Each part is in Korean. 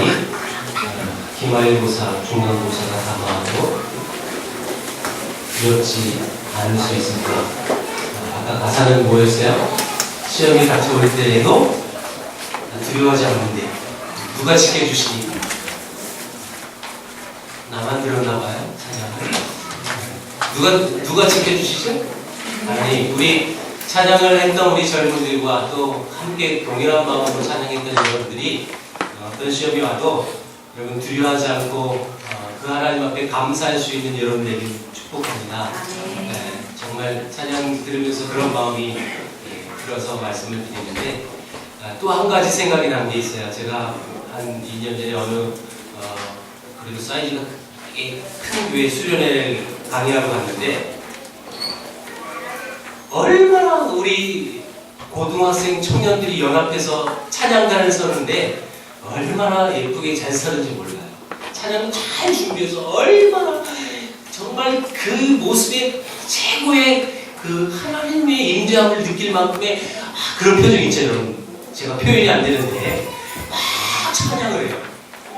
많이 기말고사, 중간고사가 다가와도 두렵지 않을 수 있습니다. 아까 가사는 뭐였어요? 시험이 닥쳐올 때에도 두려워하지 않는데 누가 지켜주시니? 나만 들었나봐요, 찬양을. 누가 지켜주시죠? 아니, 우리 찬양을 했던 우리 젊은들과 또 함께 동일한 마음으로 찬양했던 여러분들이 어떤 시험이 와도 여러분 두려워하지 않고 그 하나님 앞에 감사할 수 있는 여러분들에게 축복합니다. 네, 정말 찬양 들으면서 그런 마음이 들어서 말씀을 드리는데 또 한 가지 생각이 난 게 있어요. 제가 한 2년 전에 그래도 사이즈가 되게 큰 교회 수련회를 강의하러 갔는데 얼마나 우리 고등학생 청년들이 연합해서 찬양단을 서는데 얼마나 예쁘게 잘 서는지 몰라요. 찬양을 잘 준비해서 얼마나 정말 그 모습에 최고의 그 하나님의 임재함을 느낄 만큼의 그런 표정이 있죠, 여러분. 제가 표현이 안 되는데 막 찬양을 해요.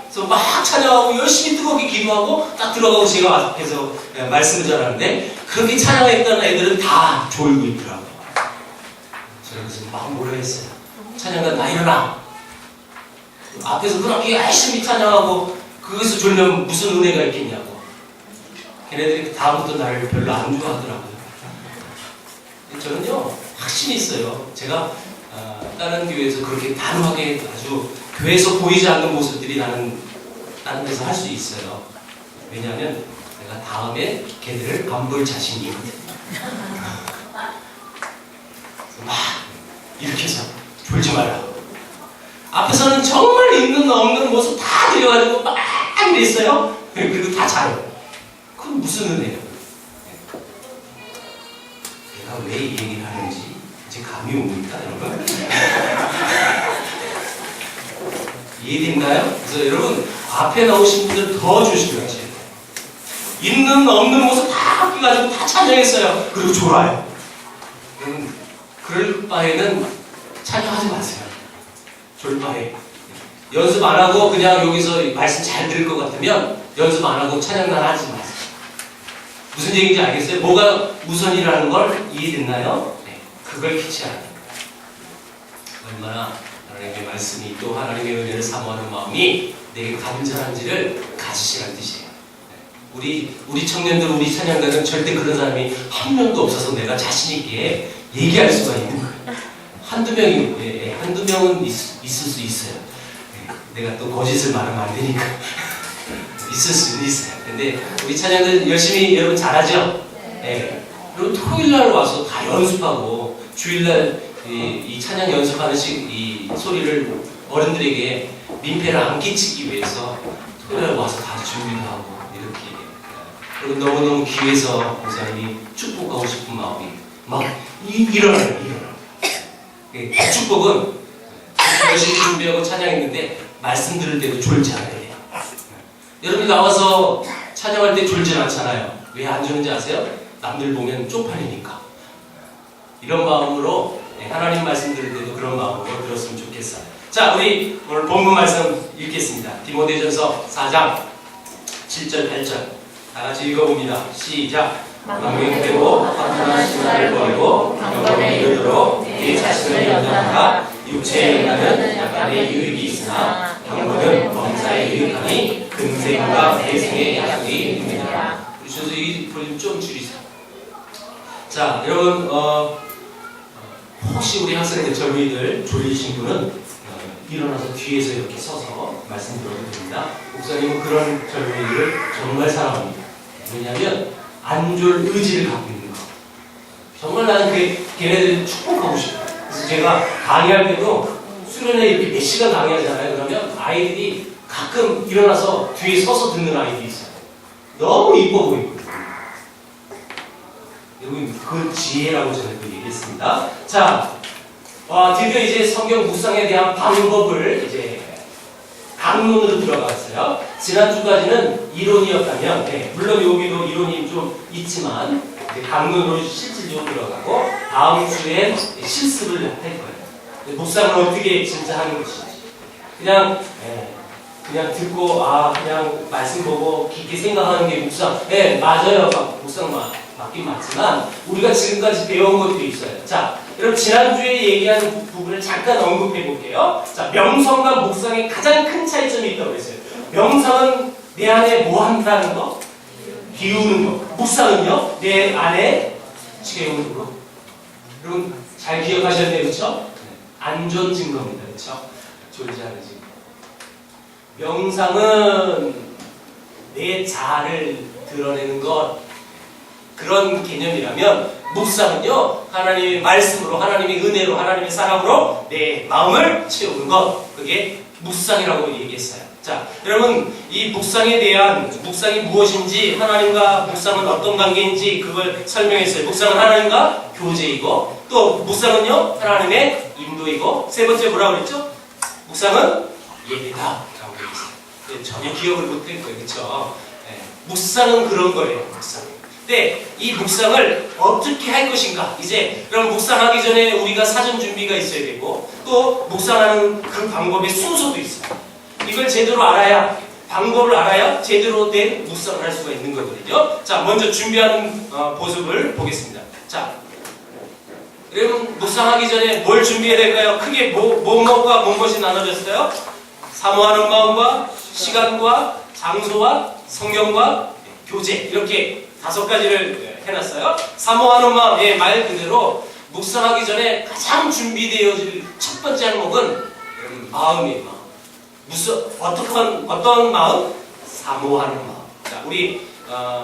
그래서 막 찬양하고 열심히 뜨겁게 기도하고 딱 들어가고 제가 앞에서 말씀을 전하는데 그렇게 찬양했던 애들은 다 졸고 있더라고요. 저는 그래서 막 뭐라 했어요. 찬양단 다 일어나. 앞에서 그렇게 열심히 찬양하고 거기서 졸면 무슨 은혜가 있겠냐고. 걔네들이 다음부터 나를 별로 안 좋아하더라고요. 저는요 확신이 있어요. 제가 다른 교회에서 그렇게 단호하게 아주 교회에서 보이지 않는 모습들이 나는 다른 데서 할 수 있어요. 왜냐하면 내가 다음에 걔들을 간볼 자신이 있거든. 막 이렇게 해서 졸지 마라. 앞에서는 정말 있는 없는 모습 다 들여가지고 막 이랬어요. 그리고 다 잘해요. 그건 무슨 은혜예요? 내가 왜 이 얘기를 하는지 이제 감이 옵니까, 여러분? 이해됐나요? 그래서 여러분 앞에 나오신 분들 더 조심하셔야 돼요. 있는 없는 모습 다 바뀌어가지고 다 찬양했어요. 그리고 졸아요. 여러분 그럴 바에는 찬양하지 마세요. 졸 바에 연습 안 하고 그냥 여기서 말씀 잘 들을 것 같으면 연습 안 하고 찬양단 하지 마세요. 무슨 얘기인지 알겠어요? 뭐가 우선이라는 걸 이해됐나요? 네, 그걸 캐치하는 겁니다. 얼마나 하나님의 말씀이 또 하나님의 은혜를 사모하는 마음이 내게 간절한지를 가지시라는 뜻이에요. 네, 우리 청년들, 우리 찬양단은 절대 그런 사람이 한 명도 없어서 내가 자신 있게 얘기할 수가 있는 거예요. 한두 명은 있을 수 있어요. 네, 내가 또 거짓을 말하면 안 되니까. 있을 수는 있어요. 근데 우리 찬양들 열심히 여러분 잘하죠? 네. 그리고 토요일날 와서 다 연습하고 주일날 이 찬양 연습하는 이 소리를 어른들에게 민폐를 안 끼치기 위해서 토요일날 와서 다 준비도 하고 이렇게. 그리고 너무너무 귀해서 목사님이 축복하고 싶은 마음이 막 일어나요. 그 축복은 열심히 준비하고 찬양했는데 말씀 들을 때도 졸지 않아요. 여러분 나와서 찬양할 때 졸진 않잖아요. 왜 안 주는지 아세요? 남들 보면 쪽팔리니까. 이런 마음으로 하나님 말씀 들을 때도 그런 마음으로 들었으면 좋겠어요. 자, 우리 오늘 본문 말씀 읽겠습니다. 디모데전서 4장 7절 8절 다 같이 읽어봅니다. 시작. 망명되고 허탄한 신화를 버리고 경건에 이르도록 네 자신을 연단하라. 육체의 연단은 약간의 유익이 있으나 경건은 범사에 유익하니 금생과 대생의 약속이 있느니라. 그래서 이 볼륨 좀 줄이세요. 자, 여러분 혹시 우리 학생들 젊은이들 졸리신 분은 일어나서 뒤에서 이렇게 서서 말씀 들어도 됩니다. 목사님은 그런 젊은이들을 정말 사랑합니다. 왜냐하면 안 졸 의지를 갖고 있는 거. 정말 나는 걔네들 축복하고 싶어요. 그래서 제가 강의할 때도 수련회 이렇게 몇 시간 강의하잖아요. 그러면 아이들이 가끔 일어나서 뒤에 서서 듣는 아이들이 있어요. 너무 이뻐 보이고. 여러분 그 지혜라고 저는 그 얘기했습니다. 자, 드디어 이제 성경 묵상에 대한 방법을 이제 강론으로 들어갔어요. 지난주까지는 이론이었다면, 물론 여기도 이론이 좀 있지만 강론으로 실질적으로 들어가고 다음 주엔 실습을 할 거예요. 묵상을 어떻게 진짜 하는 것인지. 그냥 그냥 듣고 그냥 말씀 보고 깊게 생각하는 게 묵상. 네, 맞아요. 묵상 맞긴 맞지만 우리가 지금까지 배워온 것들이 있어요. 자, 여러분 지난주에 얘기한 부분을 잠깐 언급해 볼게요. 자, 명상과 묵상의 가장 큰 차이점이 있다고 했어요. 명상은 내 안에 뭐 한다는 거? 비우는 거. 묵상은요? 내 안에 채우는 거. 여러분 잘 기억하셨네요. 그렇죠? 안전 증거입니다. 그렇죠? 존재하는 증거. 명상은 내 자아를 드러내는 것, 그런 개념이라면 묵상은요, 하나님의 말씀으로, 하나님의 은혜로, 하나님의 사랑으로 내 마음을 채우는 것, 그게 묵상이라고 얘기했어요. 자, 여러분 이 묵상에 대한, 묵상이 무엇인지, 하나님과 묵상은 어떤 관계인지 그걸 설명했어요. 묵상은 하나님과 교제이고, 또 묵상은요 하나님의 인도이고, 세 번째 뭐라고 그랬죠? 묵상은 예배다 라고 그랬어요. 전혀 기억을 못할 거예요. 그렇죠? 네. 묵상은 그런 거예요. 묵상. 근데 이 묵상을 어떻게 할 것인가? 이제 그럼 묵상하기 전에 우리가 사전 준비가 있어야 되고, 또 묵상하는 그 방법의 순서도 있어요. 이걸 제대로 알아야, 방법을 알아야 제대로 된 묵상을 할 수가 있는 거거든요. 자, 먼저 준비하는 모습을 보겠습니다. 자, 여러분 묵상하기 전에 뭘 준비해야 될까요? 크게 뭐뭐가 무엇이 나눠졌어요? 사모하는 마음과 시간과 장소와 성경과 교제, 이렇게 5가지를 해놨어요. 사모하는 마음, 말 그대로 묵상하기 전에 가장 준비되어질 첫 번째 항목은 마음이에요. 어떤 마음? 사모하는 마음. 자, 우리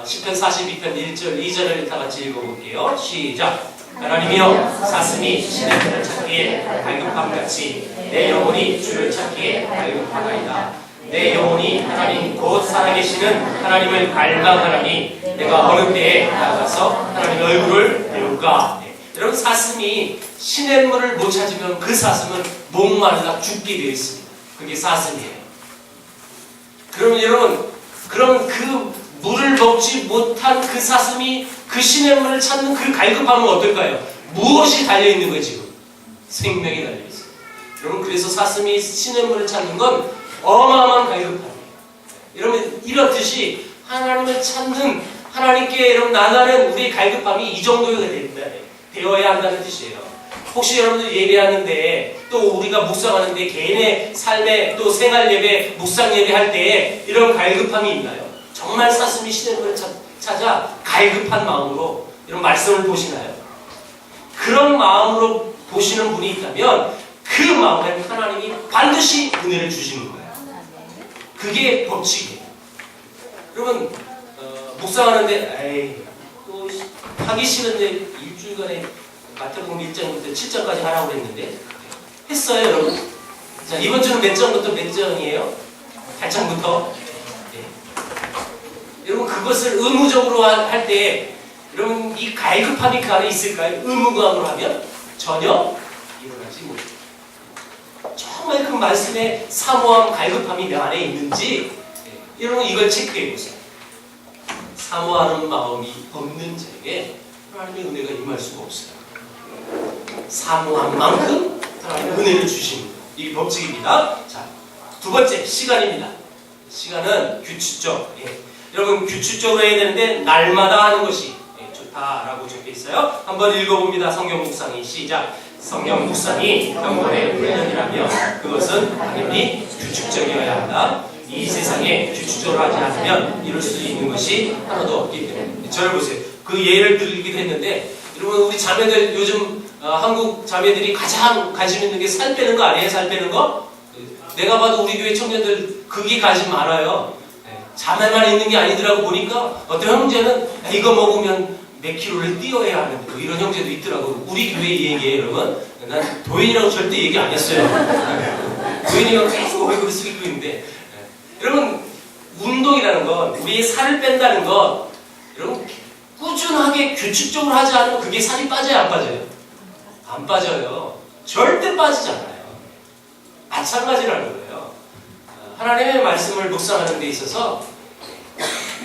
시편 42편 1절 2절을 다 같이 읽어볼게요. 시작. 하나님이여, 사슴이 신의 털을 찾기에 갈급함같이 내 영혼이 주를 찾기에 갈급하나이다. 내 영혼이 하나님 곧 살아계시는 하나님을 갈망하나니 내가 어느 때에 나가서 하나님의 얼굴을 배울까? 여러분 사슴이 시냇물을 못 찾으면 그 사슴은 목마르다 죽게 되어 있습니다. 그게 사슴이에요. 그러면 여러분, 그럼 그 물을 먹지 못한 그 사슴이 그 시냇물을 찾는 그 갈급함은 어떨까요? 무엇이 달려있는 거예요 지금? 생명이 달려있어요. 여러분 그래서 사슴이 시냇물을 찾는 건 어마어마한 갈급함이에요. 여러분 이렇듯이 하나님을 찾는, 하나님께 여러분 나가는 우리의 갈급함이 이 정도가 되어야 한다는 뜻이에요. 혹시 여러분들 예배하는데, 또 우리가 묵상하는데, 개인의 삶의 또 생활 예배, 묵상 예배 할 때 이런 갈급함이 있나요? 정말 사슴이 시냇물을 찾아 갈급한 마음으로 이런 말씀을 보시나요? 그런 마음으로 보시는 분이 있다면 그 마음에 하나님이 반드시 은혜를 주시는 거예요. 그게 법칙이에요. 여러분 묵상하는데 또 하기 싫은데 일주일간에 마태복음 1장부터 7장까지 하라고 했는데 했어요 여러분? 자, 이번 주는 몇 장부터 몇 장이에요? 8장부터? 네. 여러분 그것을 의무적으로 할 때 여러분 이 갈급함이 그 안에 있을까요? 의무감으로 하면 전혀 일어나지 못해요. 정말 그 말씀에 사모함, 갈급함이 내 안에 있는지 여러분 이걸 체크해 보세요. 사모하는 마음이 없는 자에게 하나님의 은혜가 임할 수가 없어요. 사모한 만큼 하나님의 은혜를 주시는 거예요. 이게 법칙입니다. 자, 두 번째 시간입니다. 시간은 규칙적. 여러분 규칙적으로 해야 되는데 날마다 하는 것이 좋다라고 적혀 있어요. 한번 읽어봅니다. 성경 묵상이 시작. 성경 묵상이 영혼의 훈련이라며 그것은 당연히 규칙적이어야 한다. 이 세상에 규칙적으로 하지 않으면 이룰 수 있는 것이 하나도 없기 때문에. 저를 보세요. 그 예를 들기도 했는데 여러분 우리 자매들 요즘 한국 자매들이 가장 관심 있는 게 살 빼는 거 아니에요? 살 빼는 거? 내가 봐도 우리 교회 청년들 그게 관심 많아요. 자매만 있는 게 아니더라고. 보니까 어떤 형제는 이거 먹으면 몇 킬로를 뛰어야 하는 이런 형제도 있더라고. 우리 교회 얘기예요 여러분. 난 도인이라고 절대 얘기 안 했어요. 도인이가 계속 얼굴을 숙이고 있는데 여러분 운동이라는 건 우리의 살을 뺀다는 건 여러분 꾸준하게 규칙적으로 하지 않으면 그게 살이 빠져요 안 빠져요? 안 빠져요. 절대 빠지지 않아요. 마찬가지라는 거예요. 하나님의 말씀을 묵상하는 데 있어서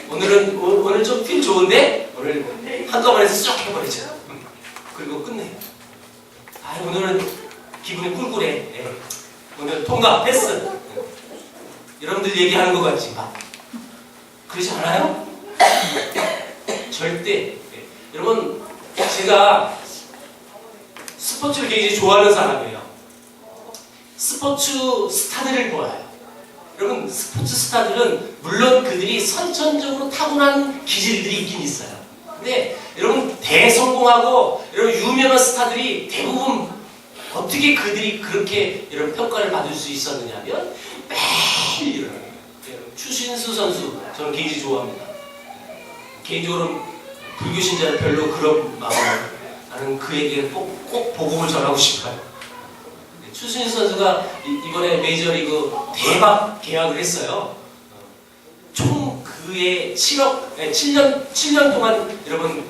오늘 좀 필 좋은데 오늘 한꺼번에 쏙 해버리죠. 그리고 끝내요. 오늘은 기분이 꿀꿀해. 오늘 통과 패스. 여러분들 얘기하는 것 같지? 막 그러지 않아요? 절대. 여러분, 제가 스포츠를 굉장히 좋아하는 사람이에요. 스포츠 스타들을 보아요. 여러분, 스포츠 스타들은 물론 그들이 선천적으로 타고난 기질들이 있긴 있어요. 근데 여러분, 대성공하고 여러분 유명한 스타들이 대부분 어떻게 그들이 그렇게 이런 평가를 받을 수 있었느냐면 매일 일어나요. 추신수 선수 저는 굉장히 좋아합니다. 개인적으로 불교 신자는 별로 그런 마음을 나는 그에게 꼭 복음을 전하고 싶어요. 추신수 선수가 이번에 메이저리그 대박 계약을 했어요. 총 그의 7년 동안 여러분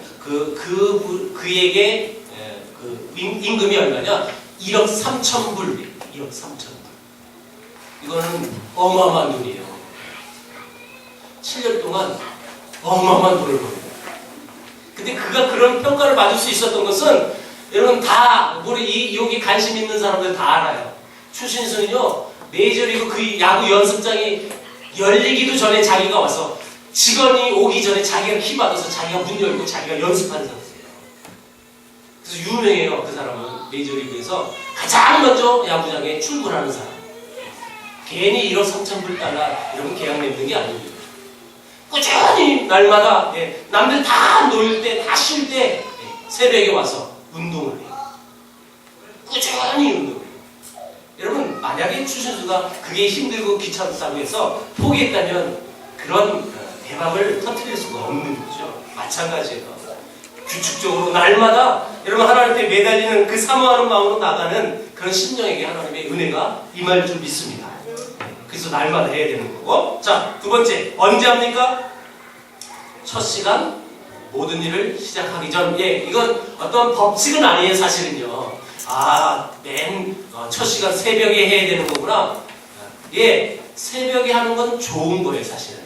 그에게 그 임금이 얼마냐? 1억 3천 불. 1억 3천 불. 이거는 어마어마한 돈이에요. 7년 동안 어마어마한 돈을 벌어요. 근데 그가 그런 평가를 받을 수 있었던 것은 여러분 다 우리 여기 관심 있는 사람들 다 알아요. 추신수는요 메이저리그 그 야구 연습장이 열리기도 전에 자기가 와서 직원이 오기 전에 자기가 키 받아서 자기가 문 열고 자기가 연습하는 사람이에요. 그래서 유명해요. 그 사람은 메이저리그에서 가장 먼저 야구장에 출근하는 사람. 괜히 1억 3천 불 달러 이런 계약 맺는 게 아닙니다. 꾸준히 날마다 남들 다 놀 때, 다 쉴 때 새벽에 와서 운동을 해요. 꾸준히 운동을 해요. 여러분 만약에 추신수가 그게 힘들고 귀찮다고 해서 포기했다면 그런 대박을 터뜨릴 수가 없는 거죠. 마찬가지예요. 규칙적으로 날마다 여러분 하나님께 매달리는 그 사모하는 마음으로 나가는 그런 심령에게 하나님의 은혜가 임할 줄 믿습니다. 그래서 날마다 해야 되는 거고. 자, 두 번째 언제 합니까? 첫 시간 모든 일을 시작하기 전. 이건 어떤 법칙은 아니에요. 사실은요. 맨 첫 시간 새벽에 해야 되는 거구나. 새벽에 하는 건 좋은 거예요. 사실은.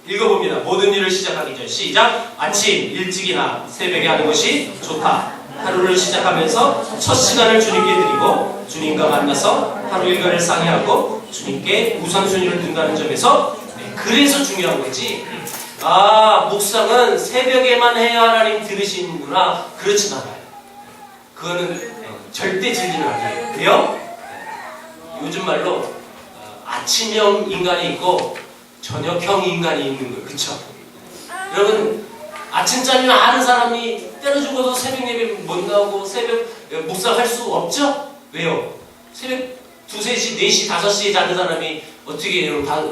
읽어봅니다. 모든 일을 시작하기 전. 시작. 아침 일찍이나 새벽에 하는 것이 좋다. 하루를 시작하면서 첫 시간을 주님께 드리고 주님과 만나서 하루 일과를 상의하고 주님께 우선순위를 둔다는 점에서 그래서 중요한 거지. 묵상은 새벽에만 해야 하나님 들으시는구나. 그렇진 않아요. 그거는 절대 진리는 아니에요. 왜요? 요즘 말로 아침형 인간이 있고 저녁형 인간이 있는 거예요. 그쵸? 여러분 아침잠이면 아는 사람이 때려 죽어도 새벽 예배 못 나오고 새벽 묵상할 수 없죠? 왜요? 새벽 2, 3시, 4시, 5시에 자는 사람이 어떻게 여러분 다 4,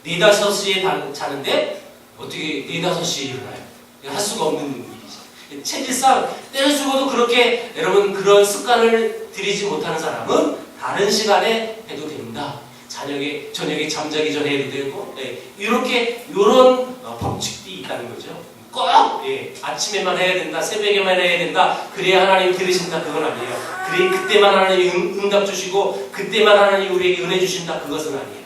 5시에 자는데 어떻게 4, 5시에 일어나요? 할 수가 없는 일이죠. 체질상 때려 죽어도 그렇게 여러분 그런 습관을 들이지 못하는 사람은 다른 시간에 해도 됩니다. 저녁에 잠자기 전에 해도 되고 이런 법칙이 있다는 거죠. 꼭 아침에만 해야 된다, 새벽에만 해야 된다, 그래야 하나님 들으신다, 그건 아니에요. 그래 그때만 하나님 응답 주시고 그때만 하나님 우리에게 은혜 주신다, 그것은 아니에요.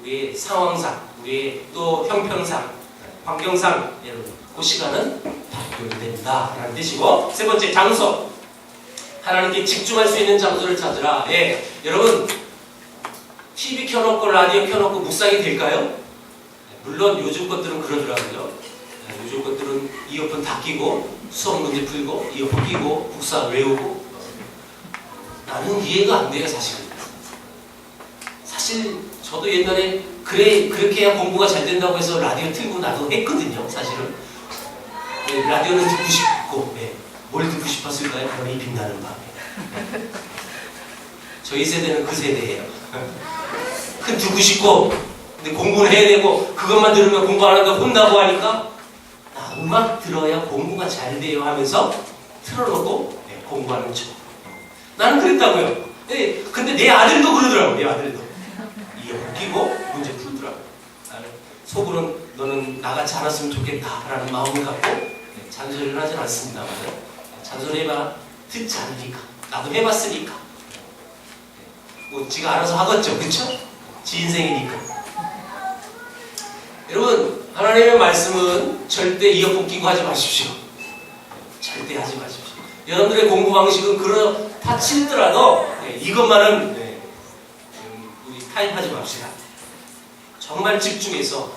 우리의 상황상, 우리의 또 형편상, 환경상 여러분 그 시간은 발표가 된다라는 뜻이고. 세 번째 장소. 하나님께 집중할 수 있는 장소를 찾으라. 여러분 TV 켜놓고 라디오 켜놓고 묵상이 될까요? 물론 요즘 것들은 그러더라고요. 요즘 것들은 이어폰 다 끼고 수업 문제 풀고 이어폰 끼고 국사 외우고. 나는 이해가 안 돼요. 사실 저도 옛날에 그렇게 해야 공부가 잘 된다고 해서 라디오 틀고 나도 했거든요. 사실은 라디오는 듣고 싶고 뭘 듣고 싶었을까요? 별이 빛나는 밤에. 저희 세대는 그 세대예요. 큰 듣고 싶고 근데 공부는 해야 되고 그것만 들으면 공부 안 한다고 혼나고 하니까 음악 들어야 공부가 잘 돼요 하면서 틀어놓고 공부하는 척. 나는 그랬다고요. 근데 내 아들도 그러더라고. 내 아들도 이어폰 끼고 문제 풀더라고. 나는 속으로는 너는 나같이 않았으면 좋겠다라는 마음을 갖고 잔소리를 하진 않습니다만 잔소리해봐. 듣지 않으니까. 나도 해봤으니까. 뭐 지가 알아서 하겠죠. 그쵸? 지 인생이니까. 여러분 하나님의 말씀은 절대 이어폰 끼고 하지 마십시오. 절대 하지 마십시오. 여러분들의 공부 방식은 그렇다 치더라도 이것만은 우리 타협하지 맙시다. 정말 집중해서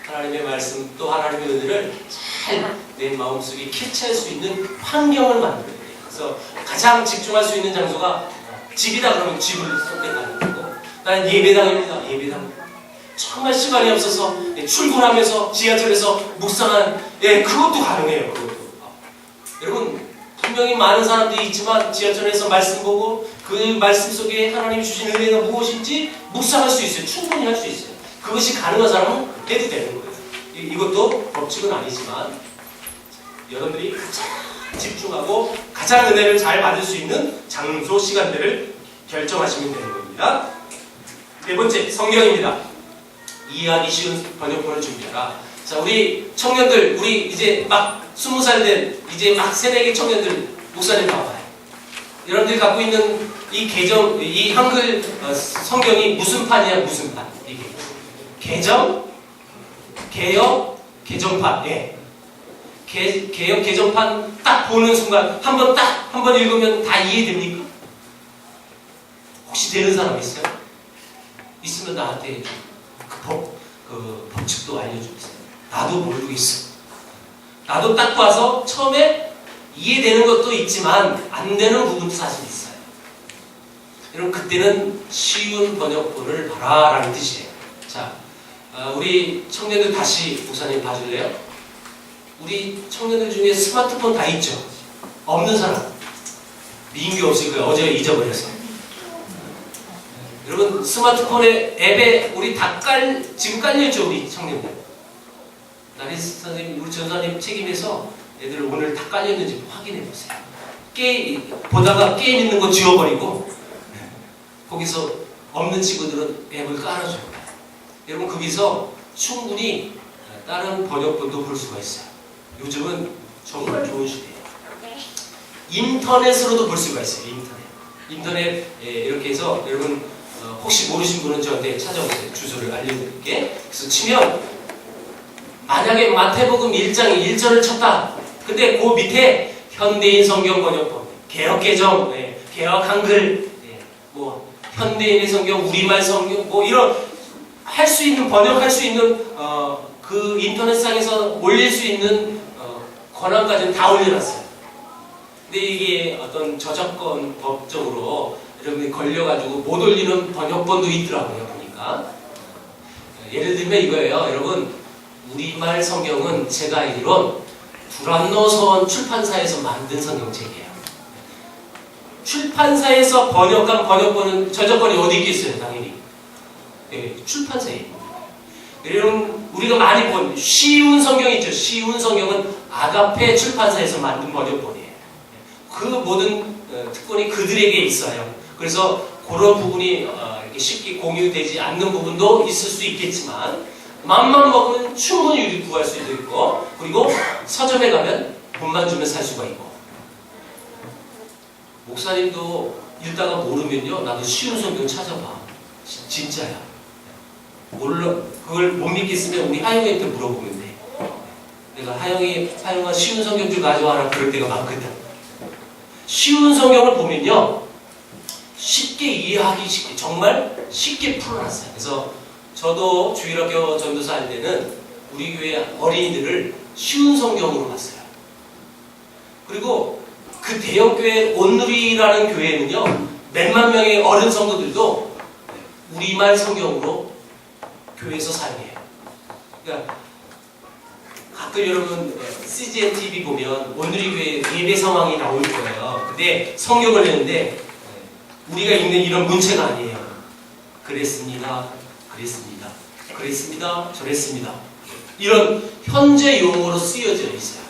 하나님의 말씀 또 하나님의 은혜를 잘 내 마음속에 캐치할 수 있는 환경을 만들어야 돼요. 그래서 가장 집중할 수 있는 장소가 집이다 그러면 집을 선택하는 거고, 나는 예배당입니다. 예배당. 정말 시간이 없어서 출근하면서 지하철에서 묵상한, 그것도 가능해요. 그것도. 여러분, 분명히 많은 사람들이 있지만 지하철에서 말씀 보고 그 말씀 속에 하나님이 주신 은혜가 무엇인지 묵상할 수 있어요. 충분히 할 수 있어요. 그것이 가능한 사람은 해도 되는 거예요. 이것도 법칙은 아니지만 여러분들이 가장 집중하고 가장 은혜를 잘 받을 수 있는 장소, 시간대를 결정하시면 되는 겁니다. 네 번째, 성경입니다. 이해하기 쉬운 번역본을 준비하라. 자, 우리 청년들, 우리 이제 막 20살 된 이제 막 새내기 청년들 목사님 나와요. 여러분들이 갖고 있는 이 개정, 이 한글 성경이 무슨 판이야? 무슨 판? 이게 개정, 개역, 개정판. 개역, 개정판 딱 보는 순간 한 번 읽으면 다 이해됩니까? 혹시 되는 사람 있어요? 있으면 나한테 그 법칙도 알려주세요. 나도 모르겠어. 나도 딱 봐서 처음에 이해되는 것도 있지만 안 되는 부분도 사실 있어요. 여러분, 그때는 쉬운 번역본을 봐라라는 뜻이에요. 자, 우리 청년들 다시 목사님 봐줄래요? 우리 청년들 중에 스마트폰 다 있죠? 없는 사람? 민규 없을 거예요. 어제 잊어버렸어. 여러분, 스마트폰에 앱에 우리 다 지금 깔려있죠? 우리 청년들. 나리스 선생님, 우리 전사님 책임에서 애들 오늘 다 깔려있는지 확인해보세요. 보다가 게임 있는 거 지워버리고 거기서 없는 친구들은 앱을 깔아줘요. 여러분, 거기서 충분히 다른 번역본도 볼 수가 있어요. 요즘은 정말 좋은 시대예요. 인터넷으로도 볼 수가 있어요. 인터넷 이렇게 해서 여러분 혹시 모르신 분은 저한테 찾아오세요. 주소를 알려드릴게. 그래서 치면 만약에 마태복음 1장 1절을 쳤다. 근데 그 밑에 현대인 성경 번역본, 개역개정, 개역 한글, 뭐 현대인의 성경, 우리말 성경, 뭐 이런 할 수 있는 번역할 수 있는 그 인터넷상에서 올릴 수 있는 권한까지는 다 올려놨어요. 근데 이게 어떤 저작권 법적으로 여러분이 걸려가지고 못 올리는 번역본도 있더라고요. 보니까 예를 들면 이거예요. 여러분, 우리말 성경은 제가 알기론 두란노선 출판사에서 만든 성경책이에요. 출판사에서 번역한 번역본은 저작권이 어디 있겠어요? 당연히 출판사에. 여러분, 우리가 많이 본 쉬운 성경 있죠? 쉬운 성경은 아가페 출판사에서 만든 번역본이에요. 그 모든 특권이 그들에게 있어요. 그래서 그런 부분이 이렇게 쉽게 공유되지 않는 부분도 있을 수 있겠지만 맘만 먹으면 충분히 우리 구할 수도 있고, 그리고 서점에 가면 돈만 주면 살 수가 있고. 목사님도 읽다가 모르면요, 나도 쉬운 성경 찾아봐. 진짜야. 몰라, 그걸 못 믿겠으면 우리 하영이한테 물어보면 돼. 내가 하영아 쉬운 성경 좀 가져와라 그럴 때가 많거든. 쉬운 성경을 보면요, 쉽게 이해하기 쉽게, 정말 쉽게 풀어놨어요. 그래서 저도 주일학교 전도사 할 때는 우리 교회 어린이들을 쉬운 성경으로 봤어요. 그리고 그 대형교회 온누리라는 교회는요, 몇만 명의 어른 성도들도 우리말 성경으로 교회에서 사용해요. 그러니까 가끔 여러분 CGN TV 보면 온누리 교회 예배 상황이 나올 거예요. 근데 성경을 내는데 우리가 읽는 이런 문체가 아니에요. 그랬습니다. 저랬습니다. 이런 현재 용어로 쓰여져 있어요.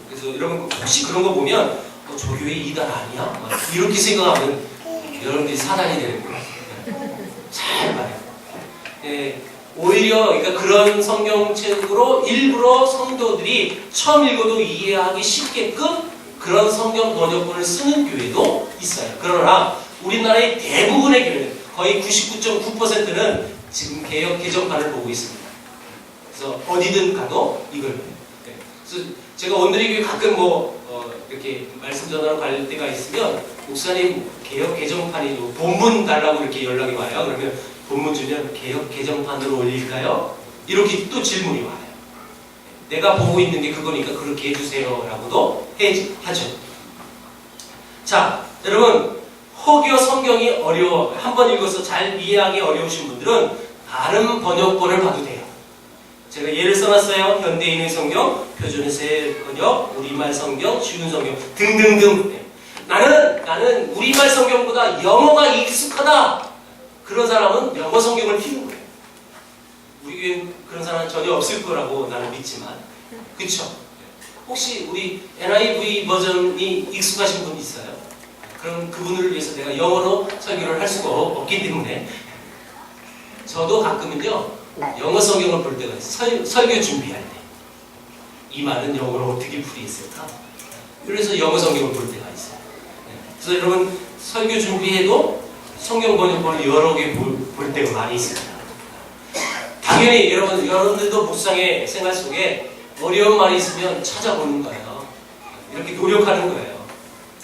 그래서 여러분 혹시 그런 거 보면 저 교회 이단 아니야? 이렇게 생각하면 여러분들이 사단이 되는 거예요. 잘 봐요. 오히려 그러니까 그런 성경책으로 일부러 성도들이 처음 읽어도 이해하기 쉽게끔 그런 성경 번역본을 쓰는 교회도 있어요. 그러나 우리나라의 대부분의 교회는 거의 99.9%는 지금 개역 개정판을 보고 있습니다. 그래서 어디든 가도 이걸. 그래서 제가 온누리 교회 가끔 이렇게 말씀 전하러 갈 때가 있으면 목사님 개혁 개정판이 본문 달라고 이렇게 연락이 와요. 그러면 본문 주면 개혁 개정판으로 올릴까요? 이렇게 또 질문이 와요. 내가 보고 있는 게 그거니까 그렇게 해주세요 라고도 하죠. 자, 여러분 혹여 성경이 어려워 한번 읽어서 잘 이해하기 어려우신 분들은 다른 번역본을 봐도 돼요. 제가 예를 써놨어요. 현대인의 성경, 표준의 새 번역, 우리말 성경, 쉬운 성경 등등등. 나는 우리말 성경보다 영어가 익숙하다. 그런 사람은 영어 성경을 피는 거예요. 우리 교회는 그런 사람은 전혀 없을 거라고 나는 믿지만, 그쵸? 혹시 우리 NIV 버전이 익숙하신 분 있어요? 그럼 그분을 위해서 내가 영어로 설교를 할 수가 없기 때문에 저도 가끔은요 영어 성경을 볼 때가 있어요. 설교 준비할 때 이 말은 영어로 어떻게 풀이했을까? 그래서 영어 성경을 볼 때가 있어요. 그래서 여러분 설교 준비해도 성경 번역본을 여러 개 볼 때가 많이 있습니다. 당연히 여러분들도 묵상의 생활 속에 어려운 말이 있으면 찾아보는 거예요. 이렇게 노력하는 거예요.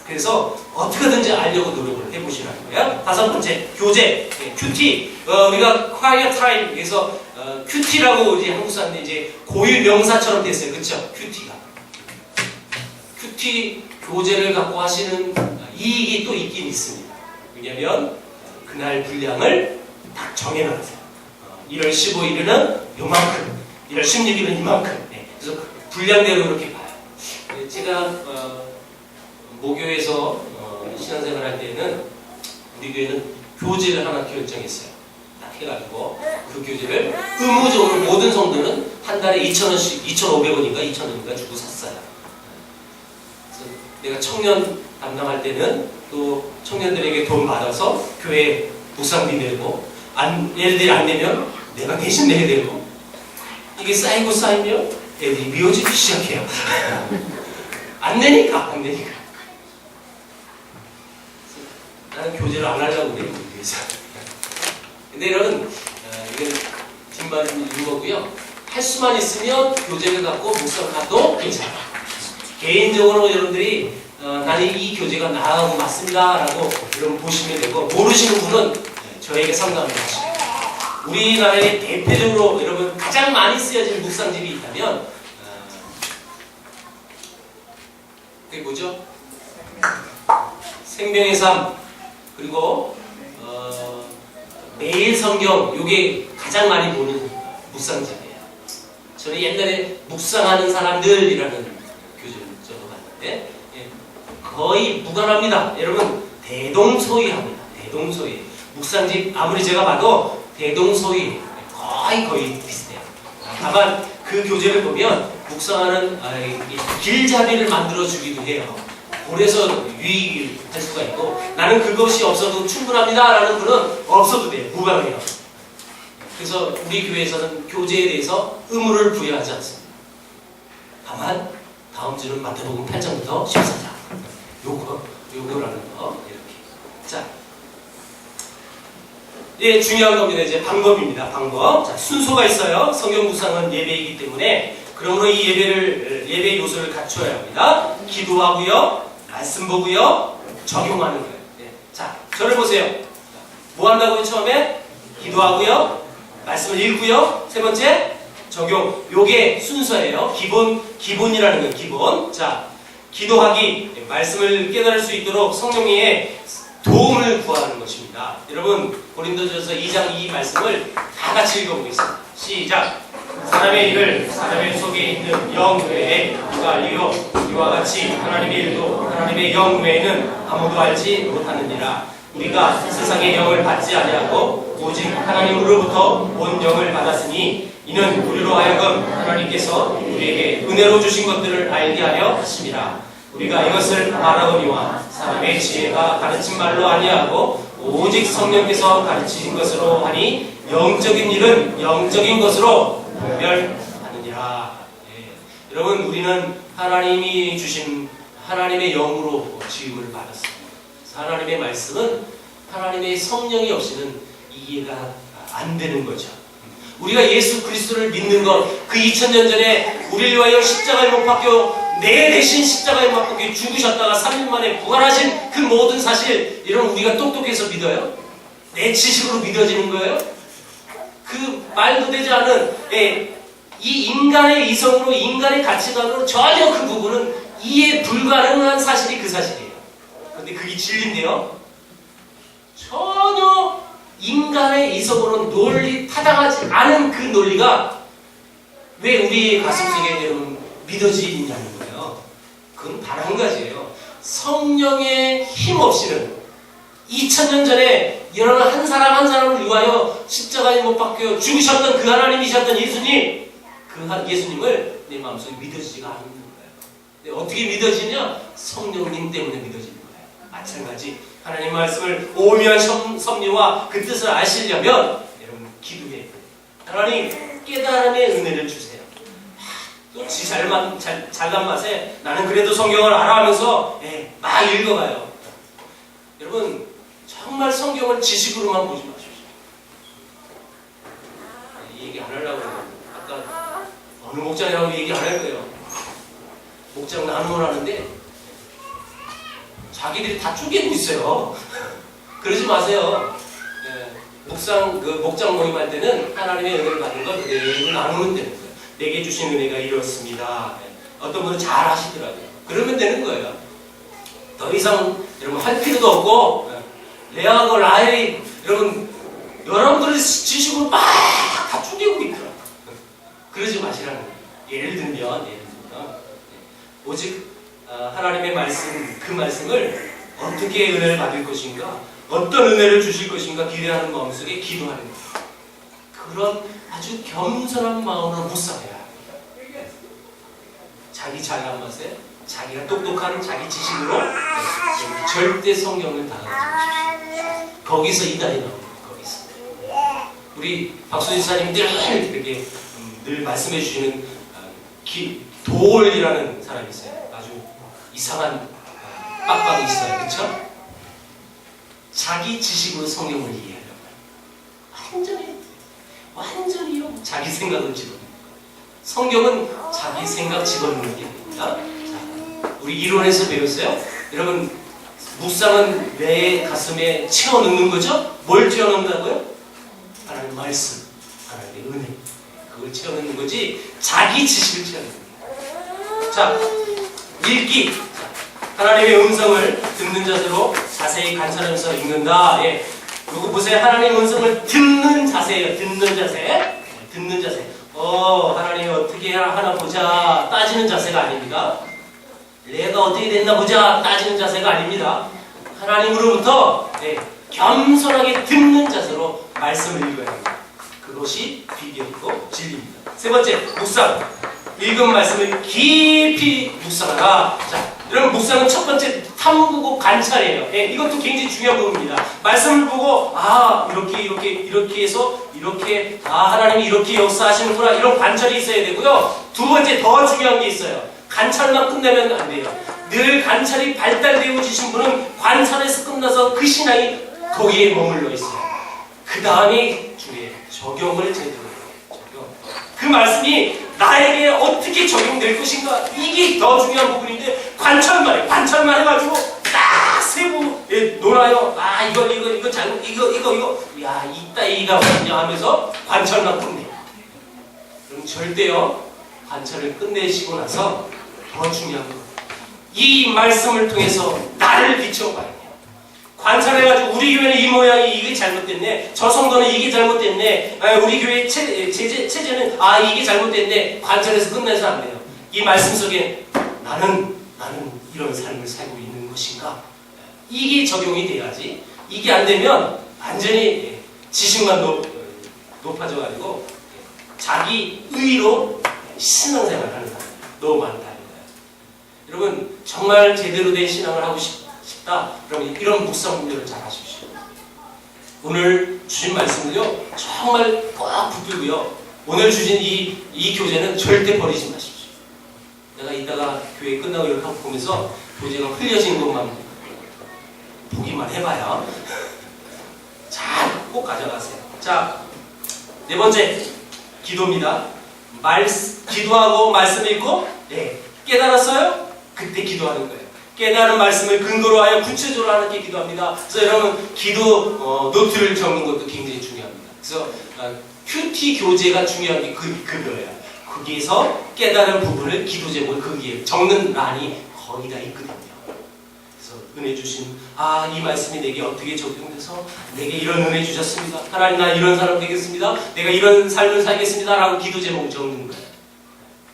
그래서 어떻게든지 알려고 노력을 해보시라는 거예요. 다섯 번째, 교재, 큐티. 우리가 quiet time에서 큐티라고 이제 한국 사람들이 이제 고유 명사처럼 됐어요. 그렇죠? 큐티가. 큐티 교재를 갖고 하시는 이익이 또 있긴 있습니다. 왜냐면 그날 분량을 딱 정해놨어요. 1월 15일에는 요만큼, 1월 16일은 이만큼. 그래서 분량대로 이렇게 봐요. 제가 모교에서 신앙생활 할 때는 우리 교회는 교재를 하나 결정했어요. 딱 해가지고 그 교재를 의무적으로 모든 성도는 한 달에 2,000원씩, 2,500원인가 2,000원인가 주고 샀어요. 그래서 내가 청년 담당할 때는 또 청년들에게 돈 받아서 교회 묵상비 내고 얘네들이 안 내면 내가 대신 내야 되고 이게 쌓이고 쌓이면 애들이 미워지기 시작해요. 안 내니까. 나는 교재를 안 하려고 그래요. 근데 여러분, 이건 뒷말은 이거고요. 할 수만 있으면 교재를 갖고 묵상하도 괜찮아요. 개인적으로 여러분들이 나는 이 교재가 나하고 맞습니다 라고 여러분 보시면 되고, 모르시는 분은 저에게 상담을 하시고, 우리나라에 대표적으로 여러분 가장 많이 쓰여진 묵상집이 있다면 그게 뭐죠? 생명의 삶, 그리고 매일 성경, 요게 가장 많이 보는 묵상집이에요. 저는 옛날에 묵상하는 사람들이라는 교재를 적어봤는데 거의 무관합니다. 여러분 대동소이합니다. 대동소이. 묵상집 아무리 제가 봐도 대동소이 거의 비슷해요. 다만 그 교재를 보면 묵상하는 길잡이를 만들어 주기도 해요. 그래서 유익할 수가 있고, 나는 그것이 없어도 충분합니다 라는 분은 없어도 돼요. 무관해요. 그래서 우리 교회에서는 교재에 대해서 의무를 부여하지 않습니다. 다만 다음 주는 마태복음 8장부터 14장 요거라는 거 이렇게. 자, 예, 중요한 겁니다. 이제 방법입니다. 방법. 자, 순서가 있어요. 성경 묵상은 예배이기 때문에 그러므로 이 예배 요소를 갖춰야 합니다. 기도하고요, 말씀 보고요, 적용하는 거예요. 네. 자, 저를 보세요. 뭐 한다고요? 처음에 기도하고요, 말씀을 읽고요, 세 번째 적용. 요게 순서예요. 기본이라는 거예요. 기본. 자, 기도하기, 말씀을 깨달을 수 있도록 성령의 도움을 구하는 것입니다. 여러분 고린도전서 2장 2 말씀을 다 같이 읽어보겠습니다. 시작. 사람의 일을 사람의 속에 있는 영 외에 누가 알리요? 이와 같이 하나님의 일도 하나님의 영 외에는 아무도 알지 못하느니라. 우리가 세상의 영을 받지 아니하고 오직 하나님으로부터 온 영을 받았으니 이는 우리로 하여금 하나님께서 우리에게 은혜로 주신 것들을 알게 하려 하심이라. 우리가 이것을 말하거니와 사람의 지혜가 가르친 말로 아니하고 오직 성령께서 가르치신 것으로 하니 영적인 일은 영적인 것으로 분별하느니라. 예. 여러분 우리는 하나님이 주신 하나님의 영으로 지음을 받았습니다. 하나님의 말씀은 하나님의 성령이 없이는 이해가 안 되는 거죠. 우리가 예수 그리스도를 믿는 것, 그 2000년 전에 우리를 위하여 십자가에 못 박혀 내 대신 십자가에 못 박혀 죽으셨다가 3일 만에 부활하신 그 모든 사실, 이런 우리가 똑똑해서 믿어요? 내 지식으로 믿어지는 거예요? 그 말도 되지 않은 이 인간의 이성으로, 인간의 가치관으로 전혀 그 부분은 이해 불가능한 사실이 그 사실이에요. 근데 그게 진리인데요, 전혀 인간의 이성으로 논리 타당하지 않은 그 논리가 왜 우리의 가슴속에 여러분 믿어지냐는 거예요. 그건 단 한 가지예요. 성령의 힘 없이는 2000년 전에 여러분 한 사람 한 사람을 위하여 십자가에 못 박혀 죽으셨던 그 하나님이셨던 예수님, 그 예수님을 내 마음속에 믿어지지가 않는 거예요. 근데 어떻게 믿어지냐? 성령님 때문에 믿어지는 거예요. 마찬가지 하나님 말씀을 오묘한 섭리와 그 뜻을 아시려면 여러분 기도해. 하나님 깨달음의 은혜를 주세요. 또 지 잘난 맛에 나는 그래도 성경을 알아 하면서 막 읽어가요. 여러분 정말 성경을 지식으로만 보지 마십시오. 이 얘기 안 하려고 해요. 아까 어느 목장이라고 얘기 안 할 거예요. 목장 나눔을 하는데 자기들이 다 쪼개고 있어요. 그러지 마세요. 목장 모임할 때는 하나님의 은혜를 받는 건 그대로 나누면 되는 거예요. 내게 주신 은혜가 이렇습니다. 어떤 분은 잘 하시더라고요. 그러면 되는 거예요. 더 이상 여러분 할 필요도 없고, 레아하고 라헬이 여러분들의 지식으로 막 다 쪼개고 있더라고요. 그러지 마시라는 거예요. 예를 들면 오직 하나님의 말씀, 그 말씀을 어떻게 은혜를 받을 것인가, 어떤 은혜를 주실 것인가 기대하는 마음속에 기도하는 거예요. 그런 아주 겸손한 마음으로 묵상해야 합니다. 자기 잘난 맛에 자기가 똑똑한 자기 지식으로 절대 성경을 다가가지 마십시오. 거기서 이단이 나옵니다. 거기서. 우리 박수진 사님이 늘 이렇게 늘 말씀해 주시는 도올이라는 사람이 있어요. 아주 이상한 빡빡이 있어요. 그렇죠? 자기 지식으로 성경을 이해하려고 완전히 자기 생각을 집어넣는 거예요. 성경은 자기 생각 집어넣는 게 아닙니다. 자, 우리 이론에서 배웠어요. 여러분 묵상은 내 가슴에 채워넣는 거죠? 뭘 채워넣는다고요? 하나님의 말씀, 하나님의 은혜, 그걸 채워넣는 거지 자기 지식을 채워넣는 거예요. 자, 읽기. 하나님의 음성을 듣는 자세로 자세히 관찰하면서 읽는다. 요거 보세요. 하나님의 음성을 듣는 자세예요. 듣는 자세. 듣는 자세. 하나님이 어떻게 하나 보자 따지는 자세가 아닙니다. 내가 어떻게 됐나 보자 따지는 자세가 아닙니다. 하나님으로부터 겸손하게 듣는 자세로 말씀을 읽어야 합니다. 그것이 비결이고 진리입니다. 세 번째, 묵상. 읽은 말씀을 깊이 묵상하라. 자, 여러분 묵상은 첫 번째 탐구고 관찰이에요. 이것도 굉장히 중요한 부분입니다. 말씀을 보고 이렇게 해서 이렇게 하나님이 이렇게 역사하시는구나, 이런 관찰이 있어야 되고요. 두 번째 더 중요한 게 있어요. 관찰만 끝내면 안 돼요. 늘 관찰이 발달되어지신 분은 관찰에서 끝나서 그 신앙이 거기에 머물러 있어요. 그 다음이 중요해요. 적용을 제대로 해요. 그 말씀이 나에게 어떻게 적용될 것인가, 이게 더 중요한 부분인데 관찰만 해가지고 딱 세부 놀아요. 이거 잘못, 이거 야 이따위가 뭐냐 하면서 관찰만 끝내. 그럼 절대요, 관찰을 끝내시고 나서 더 중요한 거, 이 말씀을 통해서 나를 비춰봐야 돼요. 관찰해가지고 우리 교회는 이 모양이 이게 잘못됐네, 저 성도는 이게 잘못됐네, 우리 교회 체제는 이게 잘못됐네. 관찰해서 끝내서 안 돼요. 이 말씀 속에 나는 이런 삶을 살고 있는 것인가, 이게 적용이 돼야지. 이게 안 되면 완전히 지식만 높아져가지고 자기 의로 신앙생활을 하는 사람 너무 많다. 여러분 정말 제대로 된 신앙을 하고 싶다. 그러면 이런 묵상 훈련을 잘 하십시오. 오늘 주신 말씀을요 정말 꼭 붙들고요. 오늘 주신 이 교재는 절대 버리지 마십시오. 내가 이따가 교회 끝나고 이렇게 하고 보면서 교재가 흘려진 것만 보기만 해봐야 잘 꼭 가져가세요. 자, 네 번째 기도입니다. 기도하고 말씀 읽고 깨달았어요? 그때 기도하는 거예요. 깨달은 말씀을 근거로 하여 구체적으로 하나님께 기도합니다. 그래서 여러분 기도 노트를 적는 것도 굉장히 중요합니다. 그래서 큐티 교재가 중요한 게 그거예요. 거기에서 깨달은 부분을 기도 제목을 거기에 적는 란이 거의 다 있거든요. 그래서 은혜 주신 이 말씀이 내게 어떻게 적용돼서 내게 이런 은혜 주셨습니다. 하나님 나 이런 사람 되겠습니다. 내가 이런 삶을 살겠습니다. 라고 기도 제목을 적는 거예요.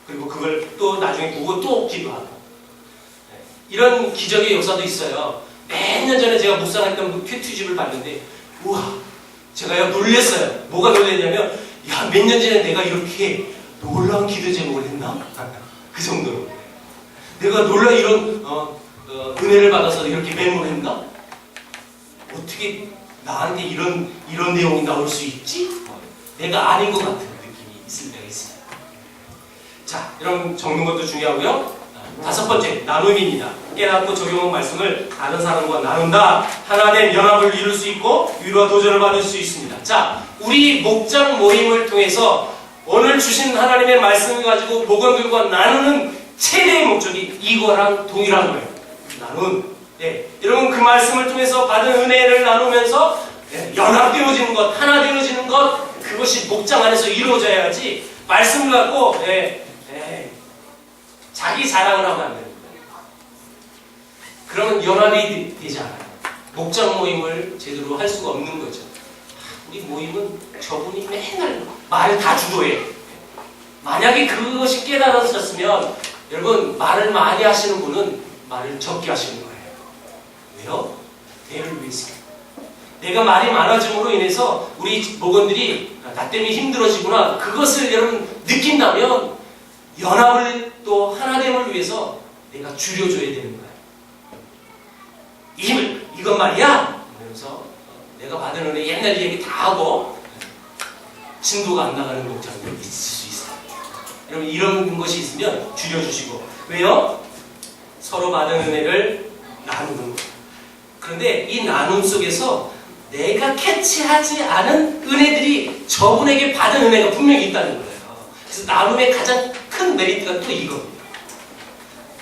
그리고 그걸 또 나중에 보고 또 기도하고 이런 기적의 역사도 있어요. 몇 년 전에 제가 묵상했던 그 큐티집을 봤는데 우와 제가요 놀랬어요. 뭐가 놀랬냐면 야 몇 년 전에 내가 이렇게 놀라운 기도 제목을 했나? 그 정도로 내가 놀라 이런 은혜를 받아서 이렇게 메모했나? 어떻게 나한테 이런 내용이 나올 수 있지? 내가 아닌 것 같은 느낌이 있을 때가 있어요. 자, 이런 적는 것도 중요하고요. 다섯 번째, 나눔입니다. 깨닫고 적용한 말씀을 다른 사람과 나눈다. 하나된 연합을 이룰 수 있고 위로와 도전을 받을 수 있습니다. 자, 우리 목장 모임을 통해서 오늘 주신 하나님의 말씀을 가지고 목원들과 나누는 최대의 목적이 이거랑 동일한 거예요. 나눔. 여러분 그 말씀을 통해서 받은 은혜를 나누면서 연합되어지는 것, 하나 되어지는 것, 그것이 목장 안에서 이루어져야지 말씀을 갖고 자기 자랑을 하면 안 됩니다. 그러면 연합이 되지 않아요. 목장 모임을 제대로 할 수가 없는 거죠. 우리 모임은 저분이 맨날 말을 다 주도해. 만약에 그것이 깨달아졌으면 여러분 말을 많이 하시는 분은 말을 적게 하시는 거예요. 왜요? 대를 위해서. 내가 말이 많아짐으로 인해서 우리 목원들이 나 때문에 힘들어지구나. 그것을 여러분 느낀다면 연합을 또 하나됨을 위해서 내가 줄여줘야 되는 거예요. 이것 말이야. 그러면서 내가 받은 은혜 옛날 얘기 다 하고 진도가 안 나가는 목장들이 있을 수 있어요. 여러분 이런 것이 있으면 줄여주시고 왜요? 서로 받은 은혜를 나누는 거예요. 그런데 이 나눔 속에서 내가 캐치하지 않은 은혜들이 저분에게 받은 은혜가 분명히 있다는 거예요. 그래서 나눔의 가장 큰 메리트가 또 이겁니다.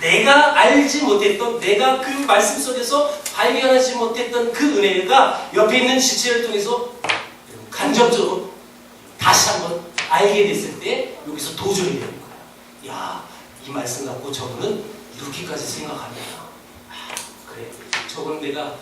내가 알지 못했던, 내가 그 말씀 속에서 발견하지 못했던 그 은혜가 옆에 있는 지체를 통해서 간접적으로 다시 한번 알게 됐을 때 여기서 도전이 되는 거예요. 야, 이 말씀 갖고 저분은 이렇게까지 생각하냐. 그래, 저건 내가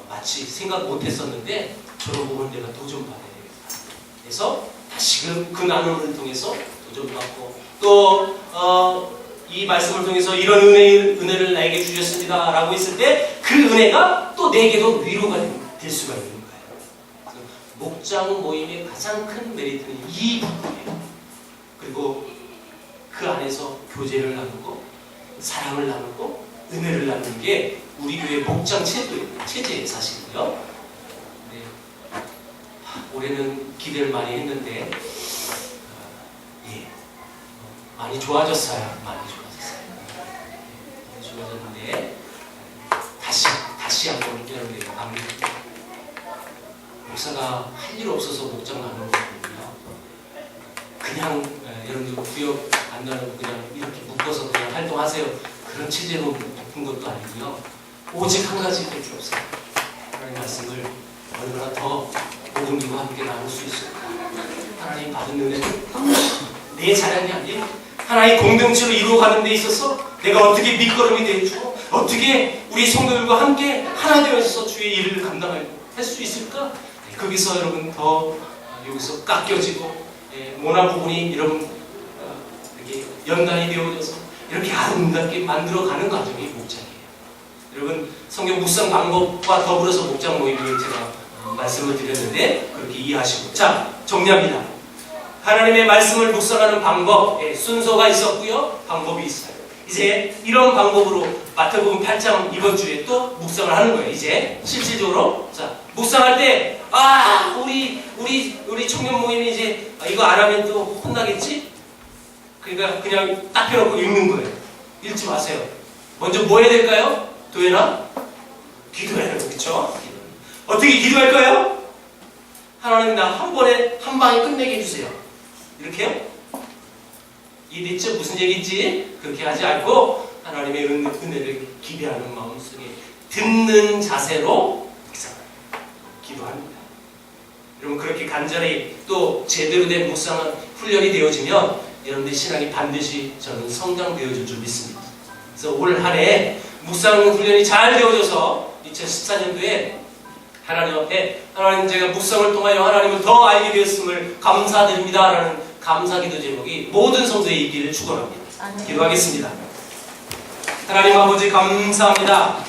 마치 생각 못했었는데 저런 부분 내가 도전받아야 되겠다. 그래서 다시금 그 나눔을 통해서 도전받고 또 이 말씀을 통해서 이런 은혜를 나에게 주셨습니다 라고 했을 때 그 은혜가 또 내게도 위로가 될 수가 있는 거예요. 목장 모임의 가장 큰 메리트는 이 부분이에요. 그리고 그 안에서 교제를 나누고 사랑을 나누고 은혜를 나누는 게 우리 교회 목장 체제의 사실이고요. 네. 올해는 기대를 많이 했는데 많이 좋아졌어요. 많이 좋아졌어요. 많이 좋아졌는데 다시 한번 여러분들에게 압니다. 목사가 할 일 없어서 목장 나누는 거거든요. 그냥 여러분들 구역 안 나누고 그냥 이렇게 묶어서 그냥 활동하세요. 그런 체제로 묶은 것도 아니고요. 오직 한 가지 할 줄 없어요. 하나님 말씀을 얼마나 더 복음들과 함께 나눌 수 있을까. 하나님 받은 은혜는 내 자랑이 아닌 하나의 공동체로 이루어가는 데 있어서 내가 어떻게 밑거름이 되어주고 어떻게 우리 성도들과 함께 하나 되어서 주의 일을 감당할 수 있을까? 거기서 여러분 더 여기서 깎여지고 모나 부분이 여러분 이렇게 연단이 되어져서 이렇게 아름답게 만들어가는 과정이 목장이에요. 여러분 성경 묵상 방법과 더불어서 목장 모임을 제가 말씀을 드렸는데 그렇게 이해하시고 자 정리합니다. 하나님의 말씀을 묵상하는 방법, 순서가 있었고요. 방법이 있어요. 이제 이런 방법으로 마태복음 8장 이번 주에 또 묵상을 하는 거예요. 이제 실질적으로 자 묵상할 때 우리 청년 모임이 이제 이거 안 하면 또 혼나겠지? 그러니까 그냥 딱 펴놓고 읽는 거예요. 읽지 마세요. 먼저 뭐 해야 될까요? 도현아? 기도해야 돼요. 그렇죠? 어떻게 기도할까요? 하나님 나 한 번에 한 방에 끝내게 해주세요. 이렇게요? 이해됐죠? 무슨 얘기인지? 그렇게 하지 않고 하나님의 은혜를 기대하는 마음속에 듣는 자세로 기도합니다. 여러분 그렇게 간절히 또 제대로 된 묵상 훈련이 되어지면 여러분들 신앙이 반드시 저는 성장되어질 줄 믿습니다. 그래서 올 한 해 묵상 훈련이 잘 되어져서 2014년도에 하나님 앞에 하나님 제가 묵상을 통하여 하나님을 더 알게 되었음을 감사드립니다 라는 감사기도 제목이 모든 성도에 있기를 축원합니다. 기도하겠습니다. 하나님 아버지 감사합니다.